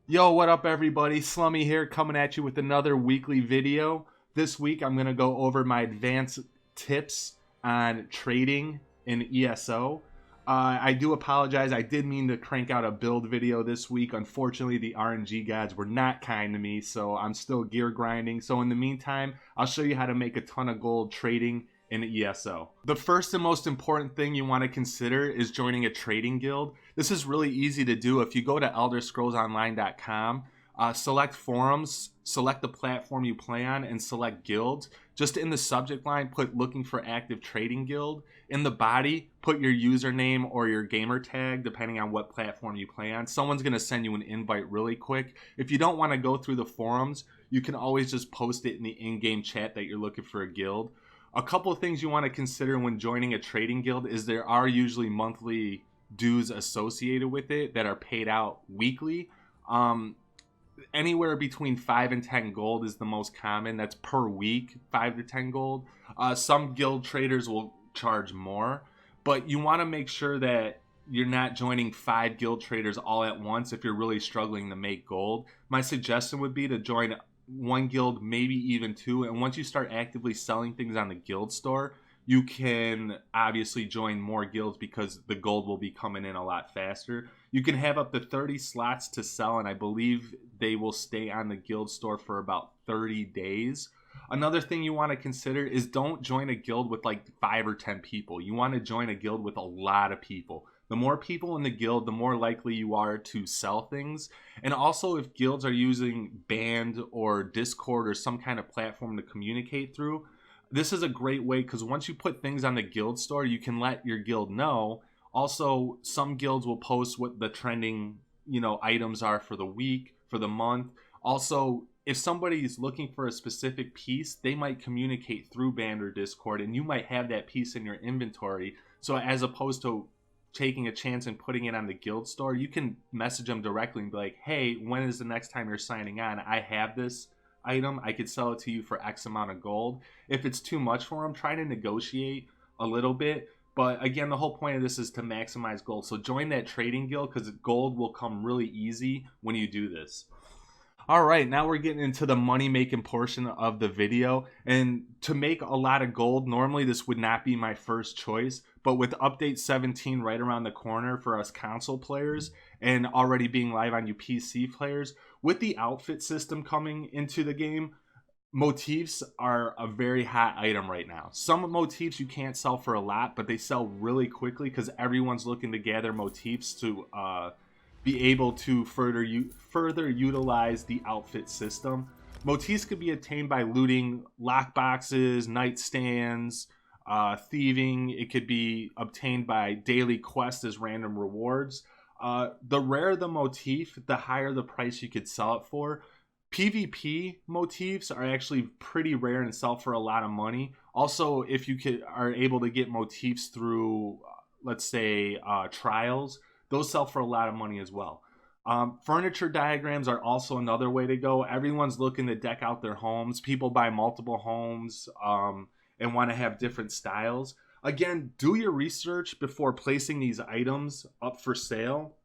Yo, what up everybody? Slummy here coming at you with another weekly video. This week I'm going to go over my advanced tips on trading in ESO. I do apologize. I did mean to crank out a build video this week. Unfortunately, the RNG gods were not kind to me, so I'm still gear grinding. So in the meantime, I'll show you how to make a ton of gold trading in ESO. The first and most important thing you want to consider is joining a trading guild. This is really easy to do. If you go to elderscrollsonline.com, select forums, select the platform you play on, and select guilds. Just in the subject line, put looking for active trading guild. In the body, put your username or your gamer tag, depending on what platform you play on. Someone's going to send you an invite really quick. If you don't want to go through the forums, you can always just post it in the in-game chat that you're looking for a guild. A couple of things you want to consider when joining a trading guild is there are usually monthly dues associated with it that are paid out weekly. Anywhere between 5 and 10 gold is the most common. That's per week, 5 to 10 gold. Some guild traders will charge more, but you want to make sure that you're not joining 5 guild traders all at once if you're really struggling to make gold. My suggestion would be to join one guild, maybe even 2, and once you start actively selling things on the guild store, you can obviously join more guilds because the gold will be coming in a lot faster. You can have up to 30 slots to sell, and I believe they will stay on the guild store for about 30 days. Another thing you want to consider is don't join a guild with like 5 or 10 people. You want to join a guild with a lot of people. The more people in the guild, the more likely you are to sell things. And also, if guilds are using Band or Discord or some kind of platform to communicate through, this is a great way because once you put things on the guild store, you can let your guild know. Also, some guilds will post what the trending, items are for the week, for the month. Also, if somebody is looking for a specific piece, they might communicate through Band or Discord, and you might have that piece in your inventory. So as opposed to taking a chance and putting it on the guild store, you can message them directly and be like, hey, when is the next time you're signing on? I have this item. I could sell it to you for X amount of gold. If it's too much for them, try to negotiate a little bit. But again, the whole point of this is to maximize gold. So join that trading guild because gold will come really easy when you do this. All right, now we're getting into the money making portion of the video. And to make a lot of gold, normally this would not be my first choice, but with update 17 right around the corner for us console players and already being live on you PC players, with the outfit system coming into the game, motifs are a very hot item right now. Some motifs you can't sell for a lot, but they sell really quickly because everyone's looking to gather motifs to be able to further utilize the outfit system. Motifs could be obtained by looting lockboxes, nightstands, thieving. It could be obtained by daily quests as random rewards. The rarer the motif, the higher the price you could sell it for. PvP motifs are actually pretty rare and sell for a lot of money. Also, if you are able to get motifs through, let's say, trials, those sell for a lot of money as well. Furniture diagrams are also another way to go. Everyone's looking to deck out their homes. People buy multiple homes and want to have different styles. Again, do your research before placing these items up for sale,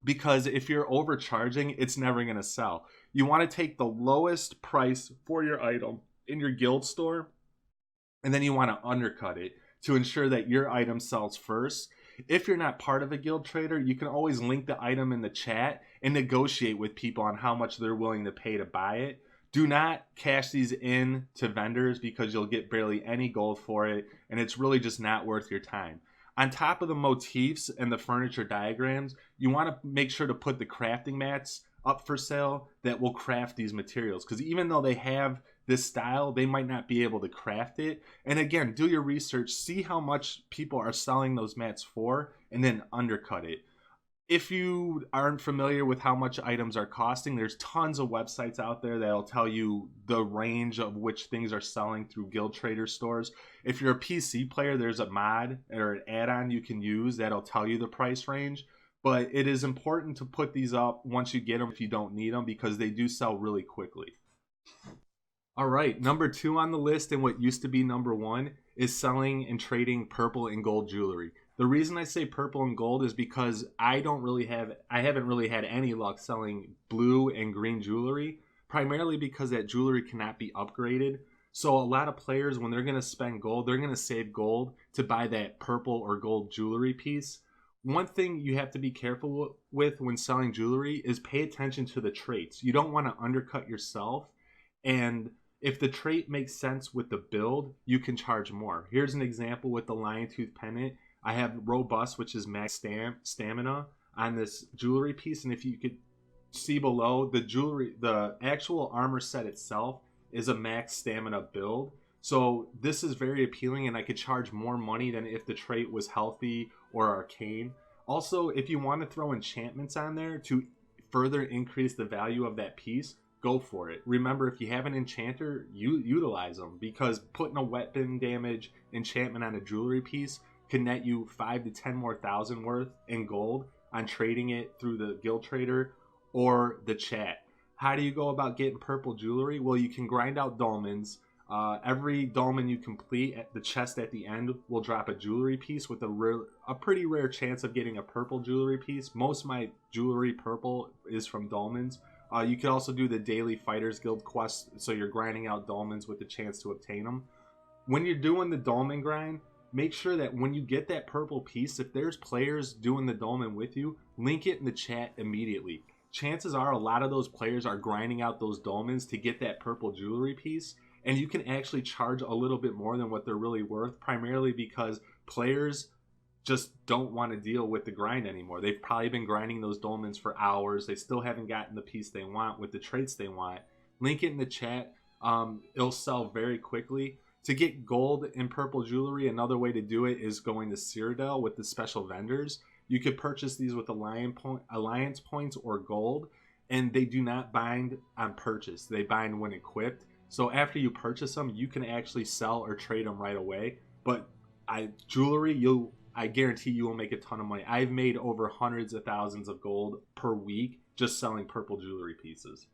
because if you're overcharging, it's never going to sell. You want to take the lowest price for your item in your guild store, and then you want to undercut it to ensure that your item sells first. If you're not part of a guild trader, you can always link the item in the chat and negotiate with people on how much they're willing to pay to buy it. Do not cash these in to vendors because you'll get barely any gold for it, and it's really just not worth your time. On top of the motifs and the furniture diagrams, you want to make sure to put the crafting mats up for sale that will craft these materials, because even though they have this style, they might not be able to craft it. And again, do your research, see how much people are selling those mats for, and then undercut it. If you aren't familiar with how much items are costing, there's tons of websites out there that'll tell you the range of which things are selling through guild trader stores. If you're a PC player, there's a mod or an add-on you can use that'll tell you the price range. But it is important to put these up once you get them if you don't need them, because they do sell really quickly. All right, number 2 on the list, and what used to be number 1, is selling and trading purple and gold jewelry. The reason I say purple and gold is because I haven't really had any luck selling blue and green jewelry, primarily because that jewelry cannot be upgraded. So a lot of players, when they're going to spend gold, they're going to save gold to buy that purple or gold jewelry piece. One thing you have to be careful with when selling jewelry is pay attention to the traits. You don't want to undercut yourself, and if the trait makes sense with the build, you can charge more. Here's an example with the lion tooth pendant. I have robust, which is max stamina on this jewelry piece, and if you could see below, the actual armor set itself is a max stamina build. So this is very appealing, and I could charge more money than if the trait was healthy or arcane. Also, if you want to throw enchantments on there to further increase the value of that piece, go for it. Remember, if you have an enchanter, you utilize them, because putting a weapon damage enchantment on a jewelry piece can net you 5 to 10 more thousand worth in gold on trading it through the guild trader or the chat. How do you go about getting purple jewelry? Well, you can grind out dolmens. Every dolmen you complete, at the chest at the end will drop a jewelry piece with a pretty rare chance of getting a purple jewelry piece. Most of my jewelry purple is from dolmens. You can also do the daily Fighters Guild quest, so you're grinding out dolmens with the chance to obtain them. When you're doing the dolmen grind, make sure that when you get that purple piece, if there's players doing the dolmen with you, link it in the chat immediately. Chances are a lot of those players are grinding out those dolmens to get that purple jewelry piece, and you can actually charge a little bit more than what they're really worth, primarily because players just don't want to deal with the grind anymore. They've probably been grinding those dolmens for hours. They still haven't gotten the piece they want with the traits they want. Link it in the chat. It'll sell very quickly. To get gold and purple jewelry, another way to do it is going to Cyrodiil with the special vendors. You could purchase these with alliance points or gold, and they do not bind on purchase. They bind when equipped. So after you purchase them, you can actually sell or trade them right away. But jewelry, I guarantee you will make a ton of money. I've made over hundreds of thousands of gold per week just selling purple jewelry pieces.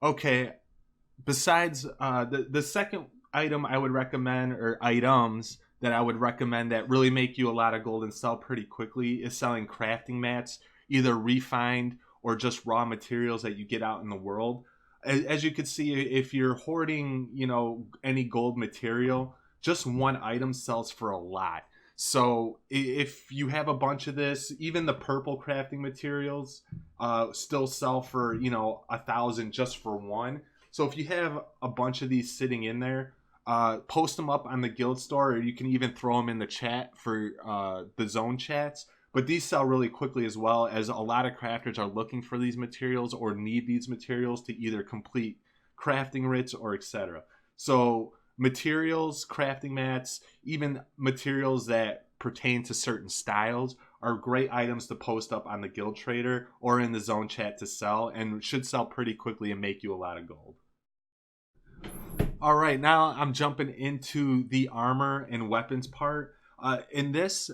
Okay, besides the second item I would recommend, or items that I would recommend that really make you a lot of gold and sell pretty quickly, is selling crafting mats, either refined or just raw materials that you get out in the world. As you can see, if you're hoarding, any gold material, just one item sells for a lot. So if you have a bunch of this, even the purple crafting materials still sell for 1,000 just for one. So if you have a bunch of these sitting in there, post them up on the guild store, or you can even throw them in the chat for the zone chats. But these sell really quickly, as well as a lot of crafters are looking for these materials or need these materials to either complete crafting writs or etc. So materials, crafting mats, even materials that pertain to certain styles are great items to post up on the guild trader or in the zone chat to sell, and should sell pretty quickly and make you a lot of gold. All right, now I'm jumping into the armor and weapons part. In this,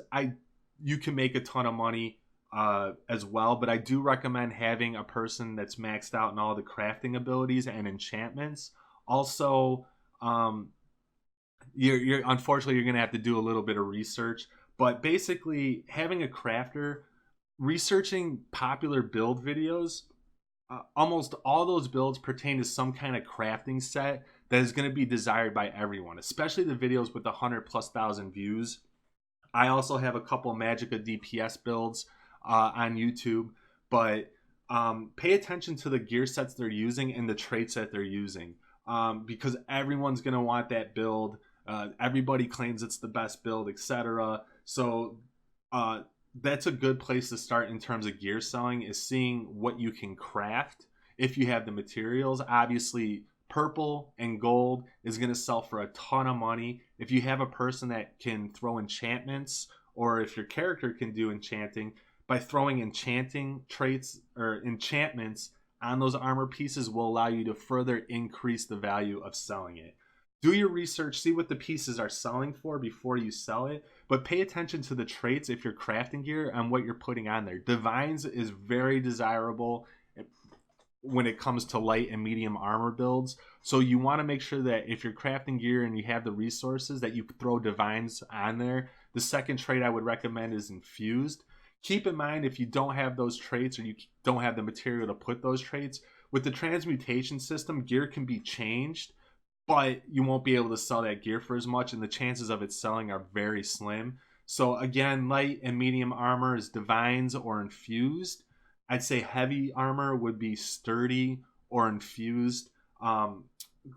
you can make a ton of money as well, but I do recommend having a person that's maxed out in all the crafting abilities and enchantments. Also, you're unfortunately you're gonna have to do a little bit of research, but basically having a crafter, researching popular build videos, almost all those builds pertain to some kind of crafting set that is going to be desired by everyone, especially the videos with 100,000+ views. I also have a couple Magicka DPS builds on YouTube, but pay attention to the gear sets they're using and the traits that they're using, because everyone's going to want that build. Everybody claims it's the best build, etc. So that's a good place to start in terms of gear selling, is seeing what you can craft if you have the materials. Obviously, purple and gold is going to sell for a ton of money. If you have a person that can throw enchantments, or if your character can do enchanting, by throwing enchanting traits or enchantments on those armor pieces will allow you to further increase the value of selling it. Do your research, see what the pieces are selling for before you sell it, but pay attention to the traits if you're crafting gear and what you're putting on there. Divines is very desirable when it comes to light and medium armor builds, so you want to make sure that if you're crafting gear and you have the resources, that you throw divines on there, The second trait I would recommend is infused. Keep in mind, if you don't have those traits or you don't have the material to put those traits, with the transmutation system, gear can be changed, but you won't be able to sell that gear for as much, and the chances of it selling are very slim. So again, light and medium armor is divines or infused. I'd say heavy armor would be sturdy or infused.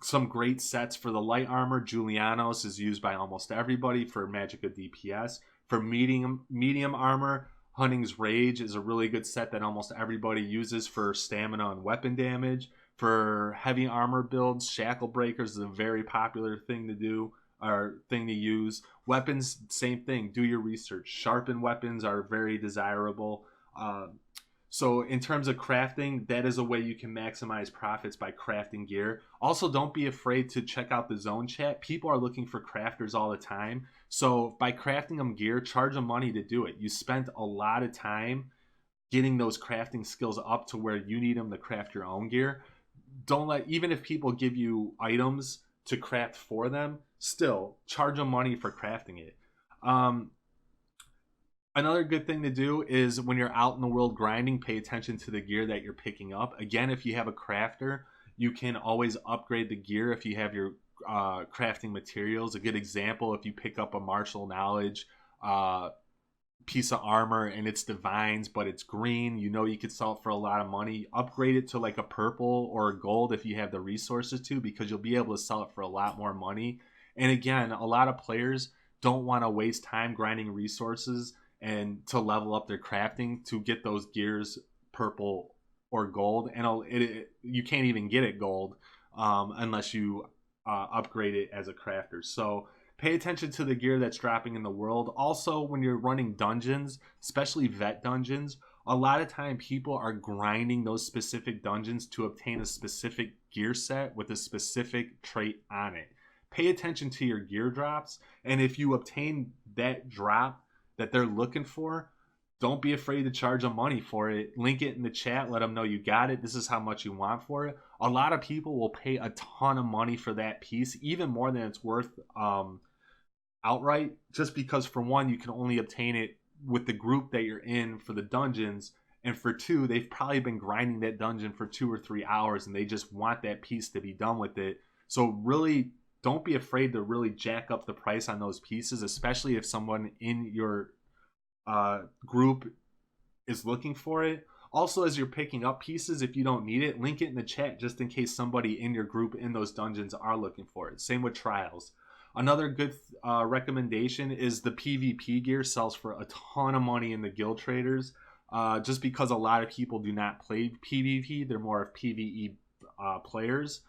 Some great sets for the light armor. Julianos is used by almost everybody for Magicka DPS. For medium armor, Hunting's Rage is a really good set that almost everybody uses for stamina and weapon damage. For heavy armor builds, Shackle Breakers is a very popular thing to do, or thing to use. Weapons, same thing. Do your research. Sharpened weapons are very desirable. So in terms of crafting, that is a way you can maximize profits by crafting gear. Also, don't be afraid to check out the zone chat. People are looking for crafters all the time. So by crafting them gear, charge them money to do it. You spent a lot of time getting those crafting skills up to where you need them to craft your own gear. Don't let, even if people give you items to craft for them, still charge them money for crafting it. Another good thing to do is when you're out in the world grinding, pay attention to the gear that you're picking up. Again, if you have a crafter, you can always upgrade the gear if you have your crafting materials. A good example, if you pick up a martial knowledge piece of armor and it's divines but it's green, you know you could sell it for a lot of money. Upgrade it to like a purple or a gold if you have the resources to, because you'll be able to sell it for a lot more money. And again, a lot of players don't want to waste time grinding resources and to level up their crafting to get those gears purple or gold, and you can't even get it gold unless you upgrade it as a crafter. So pay attention to the gear that's dropping in the world. Also, when you're running dungeons, especially vet dungeons, a lot of time people are grinding those specific dungeons to obtain a specific gear set with a specific trait on it. Pay attention to your gear drops, and if you obtain that drop that they're looking for, don't be afraid to charge them money for it. Link it in the chat, let them know you got it, this is how much you want for it. A lot of people will pay a ton of money for that piece, even more than it's worth outright, just because for one, you can only obtain it with the group that you're in for the dungeons, and for two, they've probably been grinding that dungeon for 2 or 3 hours and they just want that piece to be done with it. So really, don't be afraid to really jack up the price on those pieces, especially if someone in your group is looking for it. Also, as you're picking up pieces, if you don't need it, link it in the chat just in case somebody in your group in those dungeons are looking for it. Same with trials. Another good recommendation is the PvP gear sells for a ton of money in the guild traders, just because a lot of people do not play PvP. They're more of PvE players.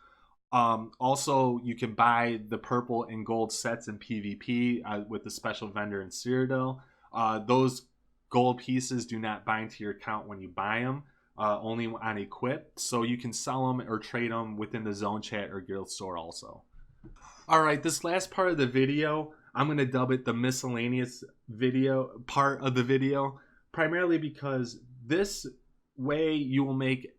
Also, you can buy the purple and gold sets in PvP with the special vendor in Cyrodiil. Those gold pieces do not bind to your account when you buy them, only on equip. So you can sell them or trade them within the zone chat or guild store also. Alright, this last part of the video, I'm going to dub it the miscellaneous video part of the video, primarily because this way you will make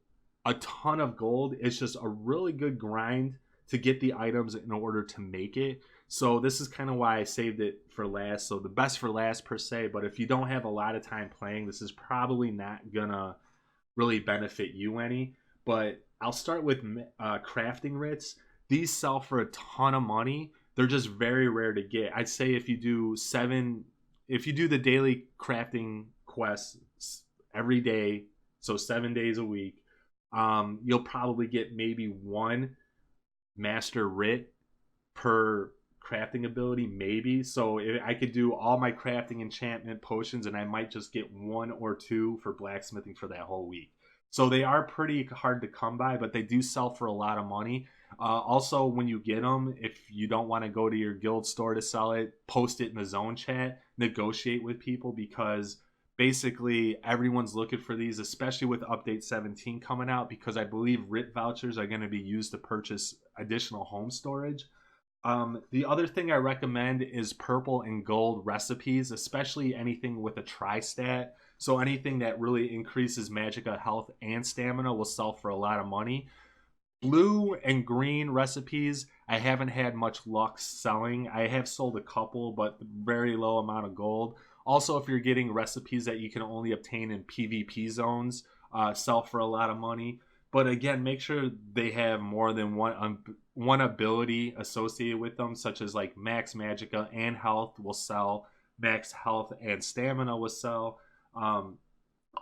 a ton of gold. It's just a really good grind to get the items in order to make it. So this is kind of why I saved it for last. So the best for last per se, but if you don't have a lot of time playing, this is probably not gonna really benefit you any. But I'll start with crafting writs. These sell for a ton of money. They're just very rare to get. I'd say if you do the daily crafting quests every day, so 7 days a week, you'll probably get maybe one master writ per crafting ability, maybe. So I could do all my crafting, enchantment, potions, and I might just get 1 or 2 for blacksmithing for that whole week. So they are pretty hard to come by, but they do sell for a lot of money. Also, when you get them, if you don't want to go to your guild store to sell it, post it in the zone chat, negotiate with people, because basically everyone's looking for these, especially with update 17 coming out, because I believe writ vouchers are going to be used to purchase additional home storage. The other thing I recommend is purple and gold recipes, especially anything with a tri-stat. So anything that really increases magicka health and stamina will sell for a lot of money. Blue and green recipes, I haven't had much luck selling. I have sold a couple, but very low amount of gold. Also, if you're getting recipes that you can only obtain in PvP zones, sell for a lot of money. But again, make sure they have more than one ability associated with them, such as like max magicka and health will sell, max health and stamina will sell.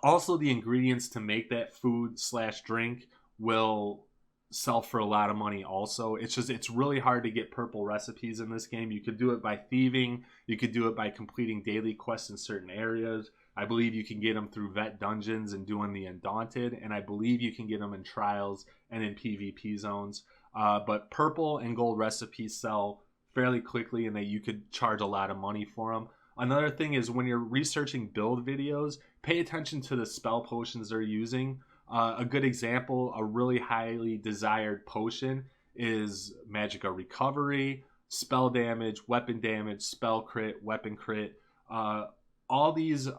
Also, the ingredients to make that food slash drink will sell for a lot of money also. It's really hard to get purple recipes in this game. You could do it by thieving, you could do it by completing daily quests in certain areas. I believe you can get them through vet dungeons and doing the Undaunted, and I believe you can get them in trials and in PvP zones. But purple and gold recipes sell fairly quickly, and that you could charge a lot of money for them. Another thing is when you're researching build videos, pay attention to the spell potions they're using. A good example, a really highly desired potion is Magicka Recovery, Spell Damage, Weapon Damage, Spell Crit, Weapon Crit. All these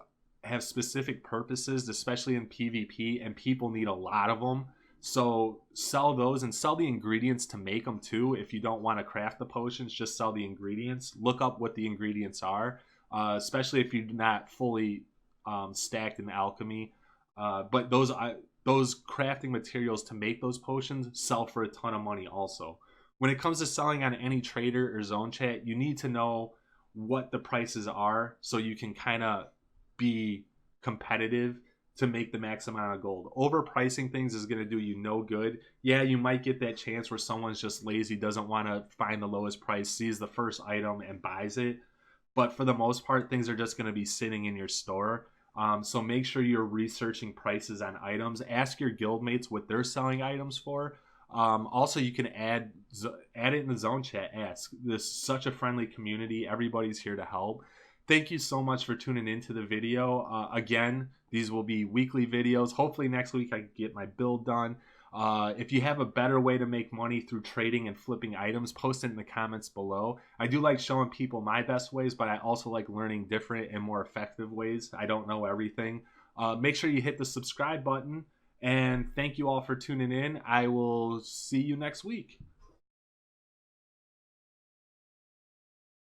have specific purposes, especially in PvP, and people need a lot of them. So sell those and sell the ingredients to make them too. If you don't want to craft the potions, just sell the ingredients. Look up what the ingredients are, especially if you're not fully stacked in alchemy. But those crafting materials to make those potions sell for a ton of money also. When it comes to selling on any trader or zone chat, you need to know what the prices are so you can kind of be competitive to make the max amount of gold. Overpricing things is going to do you no good. Yeah, you might get that chance where someone's just lazy, doesn't want to find the lowest price, sees the first item and buys it. But for the most part, things are just going to be sitting in your store. So make sure you're researching prices on items. Ask your guildmates what they're selling items for. Also, you can add it in the zone chat. Ask. This is such a friendly community. Everybody's here to help. Thank you so much for tuning into the video. Again, these will be weekly videos. Hopefully next week I can get my build done. If you have a better way to make money through trading and flipping items, post it in the comments below. I do like showing people my best ways, but I also like learning different and more effective ways. I don't know everything. Make sure you hit the subscribe button, and thank you all for tuning in. I will see you next week.